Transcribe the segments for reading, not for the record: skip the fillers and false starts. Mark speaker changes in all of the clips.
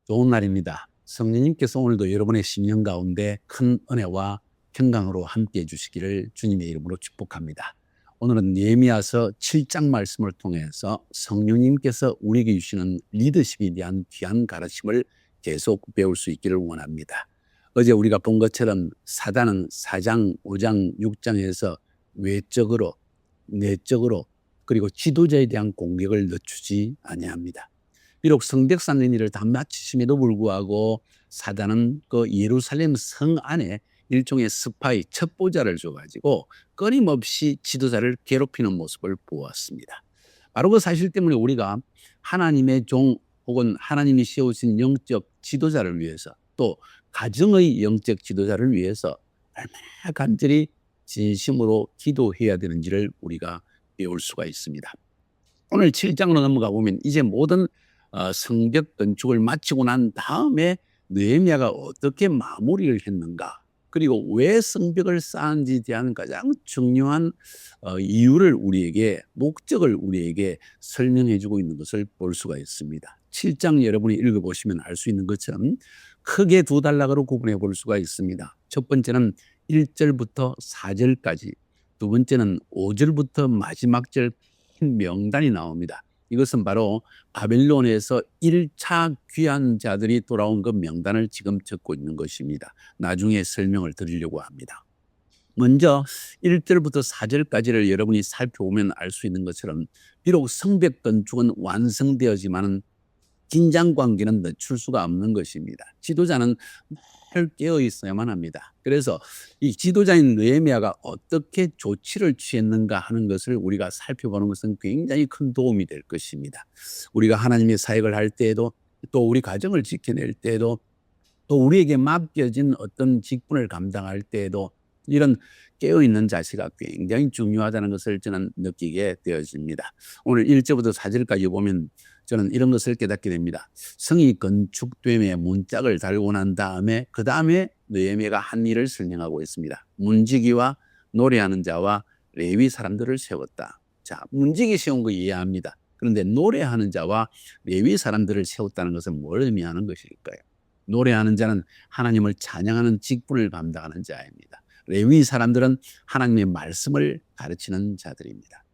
Speaker 1: 좋은 날입니다. 성령님께서 오늘도 여러분의 심령 가운데 큰 은혜와 평강으로 함께해 주시기를 주님의 이름으로 축복합니다. 오늘은 예레미야서 7장 말씀을 통해서 성령님께서 우리에게 주시는 리더십에 대한 귀한 가르침을 계속 배울 수 있기를 원합니다. 어제 우리가 본 것처럼 사단은 4장, 5장, 6장에서 외적으로, 내적으로 그리고 지도자에 대한 공격을 늦추지 아니합니다. 비록 성벽산 일을 다 마치심에도 불구하고 사단은 그 예루살렘 성 안에 일종의 스파이, 첩보자를 줘가지고 끊임없이 지도자를 괴롭히는 모습을 보았습니다. 바로 그 사실 때문에 우리가 하나님의 종 혹은 하나님이 세우신 영적 지도자를 위해서 또 가정의 영적 지도자를 위해서 얼마나 간절히 진심으로 기도해야 되는지를 우리가 배울 수가 있습니다. 오늘 7장으로 넘어가 보면 이제 모든 성벽 건축을 마치고 난 다음에 느헤미야가 어떻게 마무리를 했는가, 그리고 왜 성벽을 쌓은지에 대한 가장 중요한 이유를 우리에게, 목적을 우리에게 설명해 주고 있는 것을 볼 수가 있습니다. 7장 여러분이 읽어보시면 알 수 있는 것처럼 크게 두 단락으로 구분해 볼 수가 있습니다. 첫 번째는 1절부터 4절까지, 두 번째는 5절부터 마지막 절 긴 명단이 나옵니다. 이것은 바로 바벨론에서 1차 귀한 자들이 돌아온 그 명단을 지금 적고 있는 것입니다. 나중에 설명을 드리려고 합니다. 먼저 1절부터 4절까지를 여러분이 살펴보면 알 수 있는 것처럼 비록 성벽 건축은 완성되었지만 긴장 관계는 늦출 수가 없는 것입니다. 지도자는 늘 깨어 있어야만 합니다. 그래서 이 지도자인 느헤미야가 어떻게 조치를 취했는가 하는 것을 우리가 살펴보는 것은 굉장히 큰 도움이 될 것입니다. 우리가 하나님의 사역을 할 때에도, 또 우리 가정을 지켜낼 때에도, 또 우리에게 맡겨진 어떤 직분을 감당할 때에도 이런 깨어있는 자세가 굉장히 중요하다는 것을 저는 느끼게 되어집니다. 오늘 1절부터 4절까지 보면 저는 이런 것을 깨닫게 됩니다. 성이 건축됨에 문짝을 달고 난 다음에 그 다음에 느헤미야가 한 일을 설명하고 있습니다. 문지기와 노래하는 자와 레위 사람들을 세웠다. 자, 문지기 세운 거 이해합니다. 그런데 노래하는 자와 레위 사람들을 세웠다는 것은 뭘 의미하는 것일까요? 노래하는 자는 하나님을 찬양하는 직분을 감당하는 자입니다. 레위 사람들은 하나님의 말씀을 가르치는 자들입니다.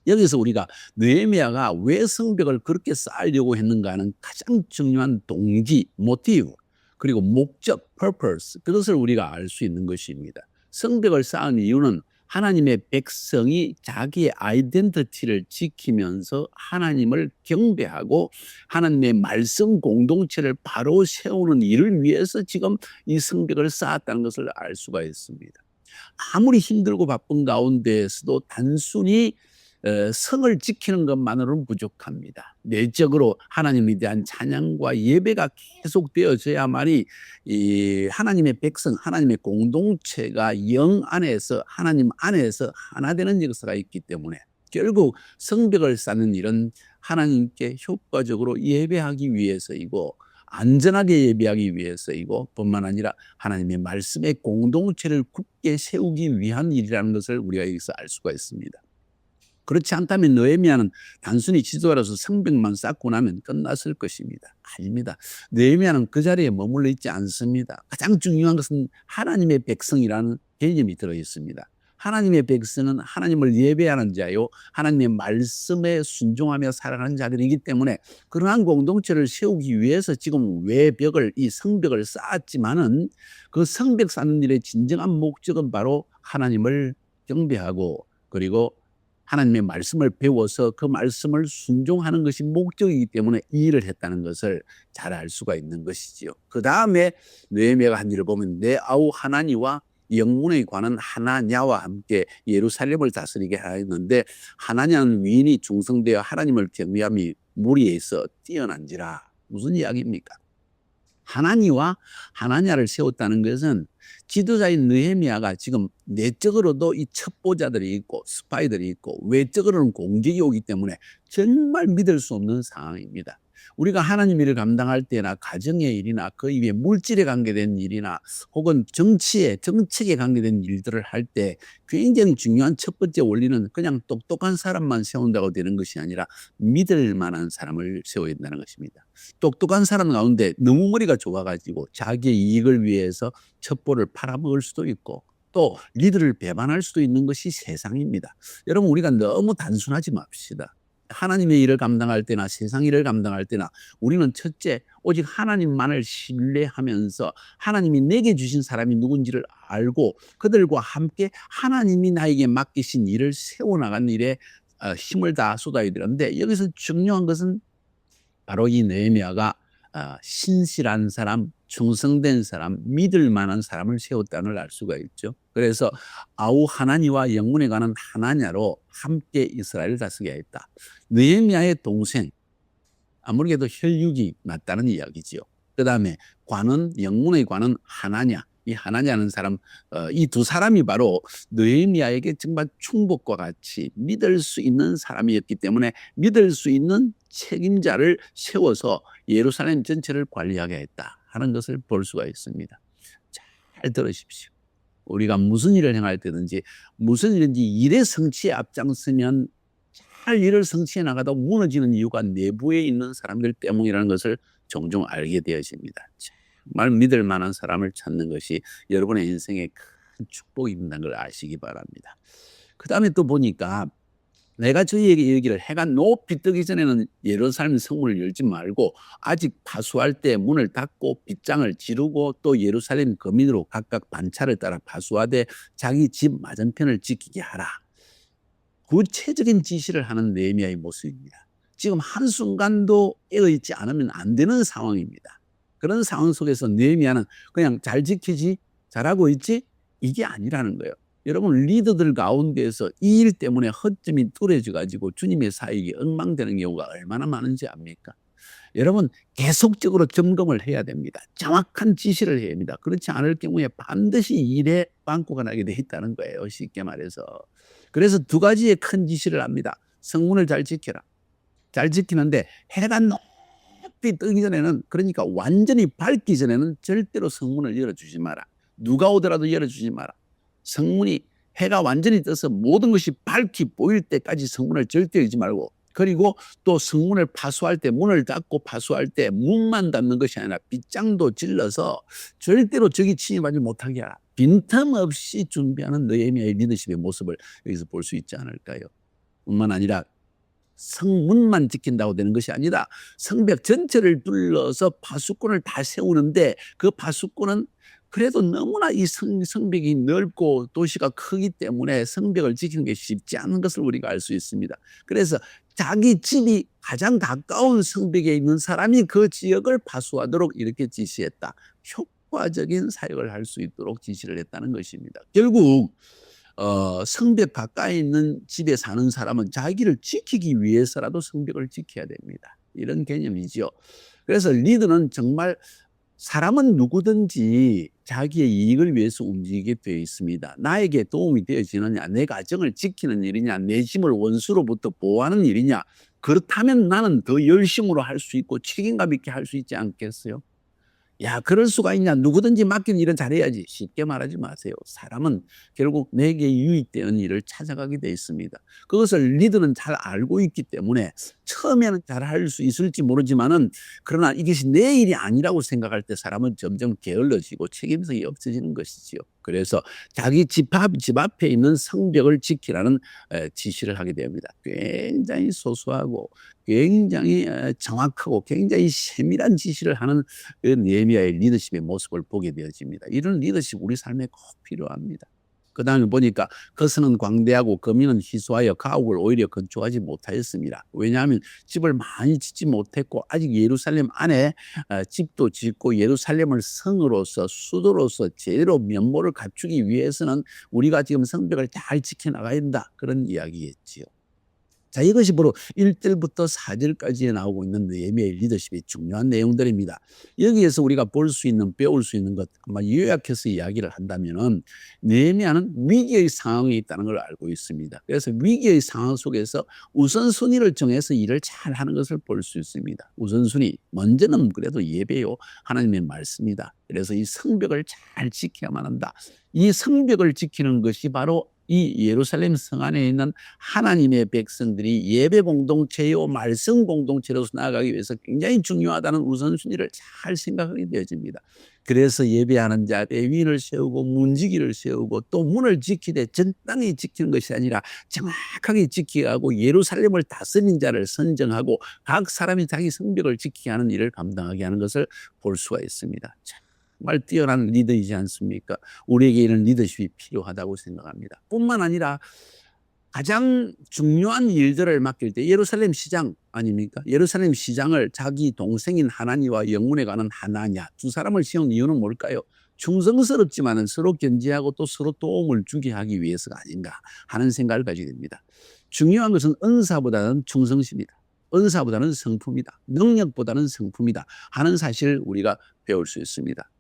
Speaker 1: 여기서 우리가 느헤미야가 왜 성벽을 그렇게 쌓으려고 했는가 하는 가장 중요한 동기, 모티브, 그리고 목적, purpose, 그것을 우리가 알 수 있는 것입니다. 성벽을 쌓은 이유는 하나님의 백성이 자기의 아이덴티티를 지키면서 하나님을 경배하고 하나님의 말씀 공동체를 바로 세우는 일을 위해서 지금 이 성벽을 쌓았다는 것을 알 수가 있습니다. 아무리 힘들고 바쁜 가운데에서도 단순히 성을 지키는 것만으로는 부족합니다. 내적으로 하나님에 대한 찬양과 예배가 계속 되어져야만이 이 하나님의 백성, 하나님의 공동체가 영 안에서, 하나님 안에서 하나 되는 역사가 있기 때문에 결국 성벽을 쌓는 일은 하나님께 효과적으로 예배하기 위해서이고 안전하게 예배하기 위해서이고 뿐만 아니라 하나님의 말씀의 공동체를 굳게 세우기 위한 일이라는 것을 우리가 여기서 알 수가 있습니다. 그렇지 않다면 느헤미야는 단순히 지도자로서 성벽만 쌓고 나면 끝났을 것입니다. 아닙니다. 느헤미야는 그 자리에 머물러 있지 않습니다. 가장 중요한 것은 하나님의 백성이라는 개념이 들어있습니다. 하나님의 백성은 하나님을 예배하는 자요, 하나님의 말씀에 순종하며 살아가는 자들이기 때문에 그러한 공동체를 세우기 위해서 지금 외벽을, 이 성벽을 쌓았지만은 그 성벽 쌓는 일의 진정한 목적은 바로 하나님을 경배하고 그리고 하나님의 말씀을 배워서 그 말씀을 순종하는 것이 목적이기 때문에 이 일을 했다는 것을 잘 알 수가 있는 것이지요. 그 다음에 느헤미야가 한 일을 보면 내 아우 하나니와 영문에 관한 하나냐와 함께 예루살렘을 다스리게 하였는데 하나냐는 위인이 중성되어 하나님을 경외함이 무리에서 뛰어난지라. 무슨 이야기입니까? 하나니와 하나냐를 세웠다는 것은 지도자인 느헤미야가 지금 내적으로도 이 첩보자들이 있고 스파이들이 있고 외적으로는 공격이 오기 때문에 정말 믿을 수 없는 상황입니다. 우리가 하나님 일을 감당할 때나 가정의 일이나 그 이외에 물질에 관계된 일이나 혹은 정책에 관계된 일들을 할 때 굉장히 중요한 첫 번째 원리는 그냥 똑똑한 사람만 세운다고 되는 것이 아니라 믿을 만한 사람을 세워야 된다는 것입니다. 똑똑한 사람 가운데 너무 머리가 좋아가지고 자기의 이익을 위해서 첩보를 팔아먹을 수도 있고 또 리더를 배반할 수도 있는 것이 세상입니다. 여러분 우리가 너무 단순하지 맙시다. 하나님의 일을 감당할 때나 세상 일을 감당할 때나 우리는 첫째 오직 하나님만을 신뢰하면서 하나님이 내게 주신 사람이 누군지를 알고 그들과 함께 하나님이 나에게 맡기신 일을 세워나가는 일에 힘을 다 쏟아야 되는데 여기서 중요한 것은 바로 이 느헤미야가 신실한 사람, 충성된 사람, 믿을 만한 사람을 세웠다는 걸 알 수가 있죠. 그래서 아우 하나니와 영문에 관한 하나냐로 함께 이스라엘을 다스리게 했다. 느헤미야의 동생, 아무래도 혈육이 맞다는 이야기지요. 그 다음에 관은 영문의 관은 하나냐. 이 하나냐는 사람, 이 두 사람이 바로 느헤미야에게 정말 충복과 같이 믿을 수 있는 사람이었기 때문에 믿을 수 있는 책임자를 세워서 예루살렘 전체를 관리하게 했다 하는 것을 볼 수가 있습니다. 잘 들으십시오. 우리가 무슨 일을 행할 때든지 무슨 일인지 일의 성취에 앞장서면 잘 일을 성취해 나가다 무너지는 이유가 내부에 있는 사람들 때문이라는 것을 종종 알게 되어집니다. 정말 믿을 만한 사람을 찾는 것이 여러분의 인생에 큰 축복이 있다는 걸 아시기 바랍니다. 그 다음에 또 보니까 내가 저희에게 얘기를 해가 높이 뜨기 전에는 예루살렘 성문을 열지 말고 아직 파수할 때 문을 닫고 빗장을 지르고 또 예루살렘 거민으로 각각 반차를 따라 파수하되 자기 집 맞은편을 지키게 하라. 구체적인 지시를 하는 느헤미야의 모습입니다. 지금 한순간도 깨어있지 않으면 안 되는 상황입니다. 그런 상황 속에서 느헤미야는 그냥 잘 지키지, 잘하고 있지, 이게 아니라는 거예요. 여러분 리더들 가운데에서 이 일 때문에 허점이 뚜렷져 가지고 주님의 사역이 엉망되는 경우가 얼마나 많은지 압니까? 여러분 계속적으로 점검을 해야 됩니다. 정확한 지시를 해야 합니다. 그렇지 않을 경우에 반드시 일에 빵꾸가 나게 돼 있다는 거예요. 쉽게 말해서. 그래서 두 가지의 큰 지시를 합니다. 성문을 잘 지켜라. 잘 지키는데 해가 높이 뜨기 전에는 그러니까 완전히 밝기 전에는 절대로 성문을 열어주지 마라. 누가 오더라도 열어주지 마라. 성문이 해가 완전히 떠서 모든 것이 밝히 보일 때까지 성문을 절대 열지 말고 그리고 또 성문을 파수할 때 문을 닫고 파수할 때 문만 닫는 것이 아니라 빗장도 질러서 절대로 적이 침입하지 못하게 하라. 빈틈없이 준비하는 느헤미야의 리더십의 모습을 여기서 볼 수 있지 않을까요? 뿐만 아니라 성문만 지킨다고 되는 것이 아니라 성벽 전체를 둘러서 파수꾼을 다 세우는데 그 파수꾼은 그래도 너무나 이 성벽이 넓고 도시가 크기 때문에 성벽을 지키는 게 쉽지 않은 것을 우리가 알 수 있습니다. 그래서 자기 집이 가장 가까운 성벽에 있는 사람이 그 지역을 파수하도록 이렇게 지시했다. 효과적인 사역을 할 수 있도록 지시를 했다는 것입니다. 결국 성벽 가까이 있는 집에 사는 사람은 자기를 지키기 위해서라도 성벽을 지켜야 됩니다. 이런 개념이지요. 그래서 리더는 정말 사람은 누구든지 자기의 이익을 위해서 움직이게 되어 있습니다. 나에게 도움이 되어지느냐, 내 가정을 지키는 일이냐, 내 짐을 원수로부터 보호하는 일이냐, 그렇다면 나는 더 열심으로 할 수 있고 책임감 있게 할 수 있지 않겠어요? 야, 그럴 수가 있냐? 누구든지 맡긴 일은 잘해야지. 쉽게 말하지 마세요. 사람은 결국 내게 유익되는 일을 찾아가게 돼 있습니다. 그것을 리더는 잘 알고 있기 때문에 처음에는 잘할 수 있을지 모르지만은 그러나 이것이 내 일이 아니라고 생각할 때 사람은 점점 게을러지고 책임성이 없어지는 것이지요. 그래서 자기 집 앞에 있는 성벽을 지키라는 지시를 하게 됩니다. 굉장히 소소하고 굉장히 정확하고 굉장히 세밀한 지시를 하는 그 느헤미야의 리더십의 모습을 보게 되어집니다. 이런 리더십 우리 삶에 꼭 필요합니다. 그 다음에 보니까 거스는 광대하고 거민은 희소하여 가옥을 오히려 건축하지 못하였습니다. 왜냐하면 집을 많이 짓지 못했고 아직 예루살렘 안에 집도 짓고 예루살렘을 성으로서 수도로서 제대로 면모를 갖추기 위해서는 우리가 지금 성벽을 잘 지켜나가야 된다. 그런 이야기겠지요. 자, 이것이 바로 1절부터 4절까지에 나오고 있는 느헤미야의 리더십의 중요한 내용들입니다. 여기에서 우리가 볼 수 있는, 배울 수 있는 것, 아마 요약해서 이야기를 한다면은 느헤미야는 위기의 상황에 있다는 걸 알고 있습니다. 그래서 위기의 상황 속에서 우선순위를 정해서 일을 잘 하는 것을 볼 수 있습니다. 우선순위, 먼저는 그래도 예배요, 하나님의 말씀이다. 그래서 이 성벽을 잘 지켜야만 한다. 이 성벽을 지키는 것이 바로 이 예루살렘 성 안에 있는 하나님의 백성들이 예배 공동체요, 말씀 공동체로서 나아가기 위해서 굉장히 중요하다는 우선순위를 잘 생각하게 되어집니다. 그래서 예배하는 자, 레위인을 세우고 문지기를 세우고 또 문을 지키되 적당히 지키는 것이 아니라 정확하게 지키게 하고 예루살렘을 다스린 자를 선정하고 각 사람이 자기 성벽을 지키게 하는 일을 감당하게 하는 것을 볼 수가 있습니다. 정말 뛰어난 리더이지 않습니까? 우리에게 이런 리더십이 필요하다고 생각합니다. 뿐만 아니라 가장 중요한 일들을 맡길 때 예루살렘 시장 아닙니까? 예루살렘 시장을 자기 동생인 하나니와 영문에 가는 하나냐, 두 사람을 세운 이유는 뭘까요? 충성스럽지만은 서로 견제하고 또 서로 도움을 주게 하기 위해서가 아닌가 하는 생각을 가지게 됩니다. 중요한 것은 은사보다는 충성심이다. 은사보다는 성품이다. 능력보다는 성품이다 하는 사실을 우리가 배울 수 있습니다.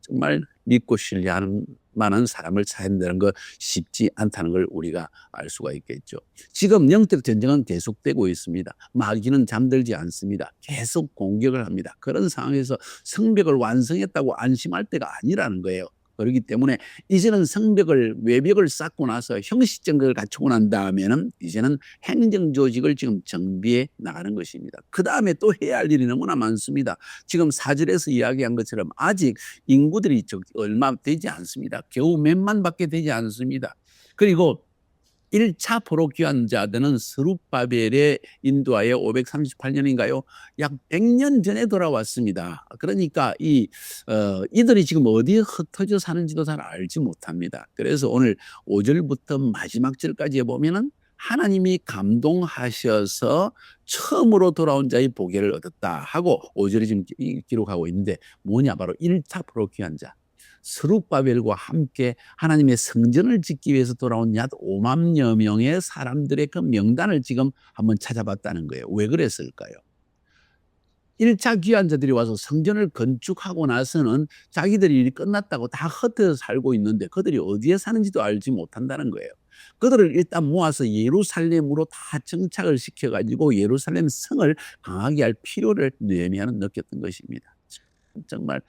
Speaker 1: 정말 믿고 신뢰하는 만한 사람을 찾는다는 거 쉽지 않다는 걸 우리가 알 수가 있겠죠. 지금 영적 전쟁은 계속되고 있습니다. 마귀는 잠들지 않습니다. 계속 공격을 합니다. 그런 상황에서 성벽을 완성했다고 안심할 때가 아니라는 거예요. 그렇기 때문에 이제는 성벽을, 외벽을 쌓고 나서 형식적인 걸 갖추고 난 다음에는 이제는 행정조직을 지금 정비해 나가는 것입니다. 그 다음에 또 해야 할 일이 너무나 많습니다. 지금 4절에서 이야기한 것처럼 아직 인구들이 얼마 되지 않습니다. 겨우 몇만 밖에 되지 않습니다. 그리고 1차 포로 귀환자들은 스룹바벨의 인도하에 538년인가요? 약 100년 전에 돌아왔습니다. 그러니까 이들이 지금 어디에 흩어져 사는지도 잘 알지 못합니다. 그래서 오늘 5절부터 마지막 절까지 보면은 하나님이 감동하셔서 처음으로 돌아온 자의 보배를 얻었다 하고 5절에 지금 기록하고 있는데 뭐냐, 바로 1차 포로 귀환자. 스룹바벨과 함께 하나님의 성전을 짓기 위해서 돌아온 약 5만여 명의 사람들의 그 명단을 지금 한번 찾아봤다는 거예요. 왜 그랬을까요? 1차 귀환자들이 와서 성전을 건축하고 나서는 자기들이 일이 끝났다고 다 흩어져 살고 있는데 그들이 어디에 사는지도 알지 못한다는 거예요. 그들을 일단 모아서 예루살렘으로 다 정착을 시켜가지고 예루살렘 성을 강하게 할 필요를 느헤미야는 느꼈던 것입니다. 정말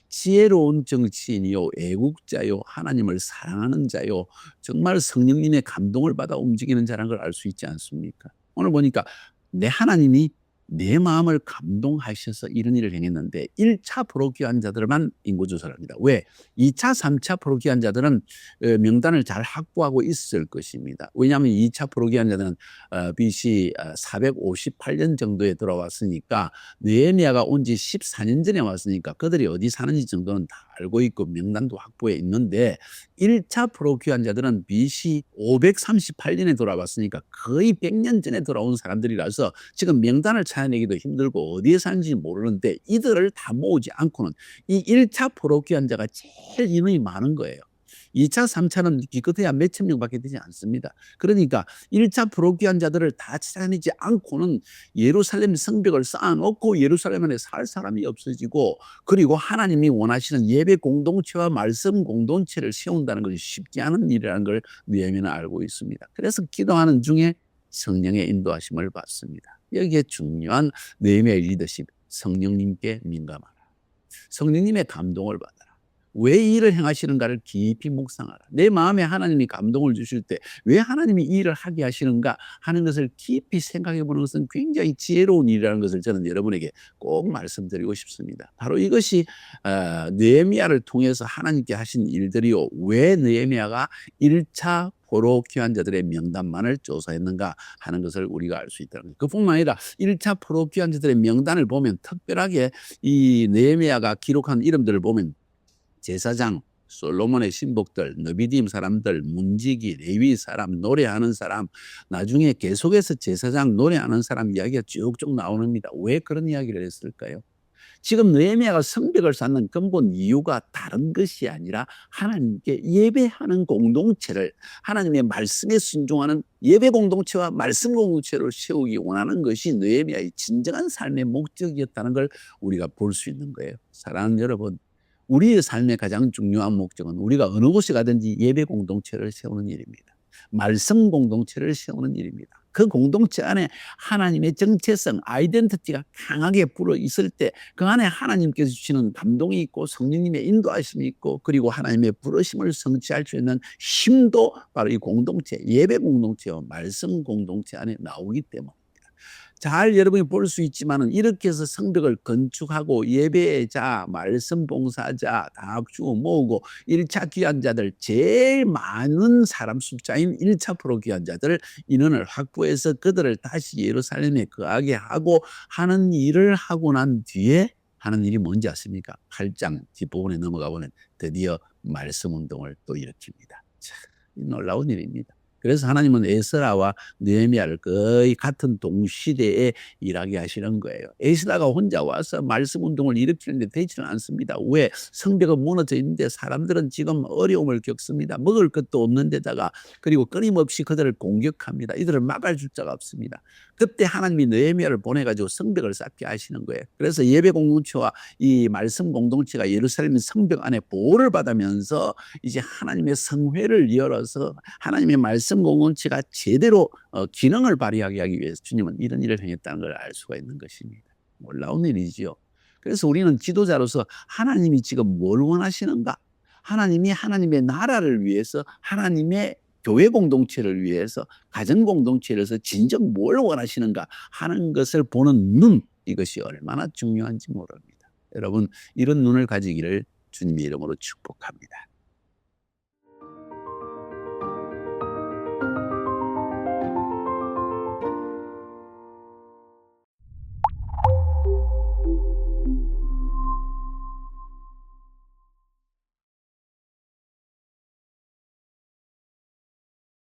Speaker 1: 지혜로운 정치인이요, 애국자요, 하나님을 사랑하는 자요, 정말 성령님의 감동을 받아 움직이는 자라는 걸 알 수 있지 않습니까? 오늘 보니까 내 하나님이 내 마음을 감동하셔서 이런 일을 행했는데 1차 포로 귀환자들만 인구조사를 합니다. 왜? 2차, 3차 포로 귀환자들은 명단을 잘 확보하고 있을 것입니다. 왜냐하면 2차 포로 귀환자들은 BC 458년 정도에 들어왔으니까 느헤미야가 온 지 14년 전에 왔으니까 그들이 어디 사는지 정도는 다 알고 있고 명단도 확보해 있는데 1차 포로 귀환자들은 BC 538년에 돌아왔으니까 거의 100년 전에 돌아온 사람들이라서 지금 명단을 찾아내기도 힘들고 어디에 사는지 모르는데 이들을 다 모으지 않고는 이 1차 포로 귀환자가 제일 인원이 많은 거예요. 2차, 3차는 기껏해야 몇천 명밖에 되지 않습니다. 그러니까 1차 포로 귀환자들을 다 찾아내지 않고는 예루살렘 성벽을 쌓아놓고 예루살렘 안에 살 사람이 없어지고 그리고 하나님이 원하시는 예배 공동체와 말씀 공동체를 세운다는 것이 쉽지 않은 일이라는 걸 느헤미야는 알고 있습니다. 그래서 기도하는 중에 성령의 인도하심을 받습니다. 여기에 중요한 느헤미야의 리더십, 성령님께 민감하라. 성령님의 감동을 받아라. 왜 이 일을 행하시는가를 깊이 묵상하라. 내 마음에 하나님이 감동을 주실 때 왜 하나님이 이 일을 하게 하시는가 하는 것을 깊이 생각해 보는 것은 굉장히 지혜로운 일이라는 것을 저는 여러분에게 꼭 말씀드리고 싶습니다. 바로 이것이 느헤미야를 통해서 하나님께 하신 일들이요. 왜 느헤미야가 1차 포로 귀환자들의 명단만을 조사했는가 하는 것을 우리가 알 수 있다는 거예요. 그뿐만 아니라 1차 포로 귀환자들의 명단을 보면 특별하게 이 느헤미야가 기록한 이름들을 보면 제사장, 솔로몬의 신복들, 느비딤 사람들, 문지기, 레위 사람, 노래하는 사람, 나중에 계속해서 제사장, 노래하는 사람 이야기가 쭉쭉 나옵니다. 왜 그런 이야기를 했을까요? 지금 느헤미야가 성벽을 쌓는 근본 이유가 다른 것이 아니라 하나님께 예배하는 공동체를, 하나님의 말씀에 순종하는 예배 공동체와 말씀 공동체를 세우기 원하는 것이 느헤미야의 진정한 삶의 목적이었다는 걸 우리가 볼 수 있는 거예요. 사랑하는 여러분, 우리의 삶의 가장 중요한 목적은 우리가 어느 곳에 가든지 예배 공동체를 세우는 일입니다. 말씀 공동체를 세우는 일입니다. 그 공동체 안에 하나님의 정체성, 아이덴티티가 강하게 불어 있을 때 그 안에 하나님께서 주시는 감동이 있고 성령님의 인도하심이 있고 그리고 하나님의 부르심을 성취할 수 있는 힘도 바로 이 공동체, 예배 공동체와 말씀 공동체 안에 나오기 때문입니다. 잘 여러분이 볼 수 있지만은 이렇게 해서 성벽을 건축하고 예배자, 말씀 봉사자 다 모으고 1차 귀환자들, 제일 많은 사람 숫자인 1차 포로 귀환자들 인원을 확보해서 그들을 다시 예루살렘에 거하게 하고 하는 일을 하고 난 뒤에 하는 일이 뭔지 아십니까? 8장 뒷부분에 넘어가 보면 드디어 말씀 운동을 또 일으킵니다. 참 놀라운 일입니다. 그래서 하나님은 에스라와 느헤미야를 거의 같은 동시대에 일하게 하시는 거예요. 에스라가 혼자 와서 말씀 운동을 일으키는데 되지는 않습니다. 왜? 성벽은 무너져 있는데 사람들은 지금 어려움을 겪습니다. 먹을 것도 없는 데다가 그리고 끊임없이 그들을 공격합니다. 이들을 막을 자가 없습니다. 그때 하나님이 느헤미야를 보내가지고 성벽을 쌓게 하시는 거예요. 그래서 예배 공동체와 이 말씀 공동체가 예루살렘 성벽 안에 보호를 받으면서 이제 하나님의 성회를 열어서 하나님의 말씀 공동체가 제대로 기능을 발휘하게 하기 위해서 주님은 이런 일을 행했다는 걸 알 수가 있는 것입니다. 놀라운 일이지요. 그래서 우리는 지도자로서 하나님이 지금 뭘 원하시는가? 하나님이 하나님의 나라를 위해서, 하나님의 교회 공동체를 위해서, 가정 공동체를 위해서 진정 뭘 원하시는가 하는 것을 보는 눈, 이것이 얼마나 중요한지 모릅니다. 여러분, 이런 눈을 가지기를 주님의 이름으로 축복합니다.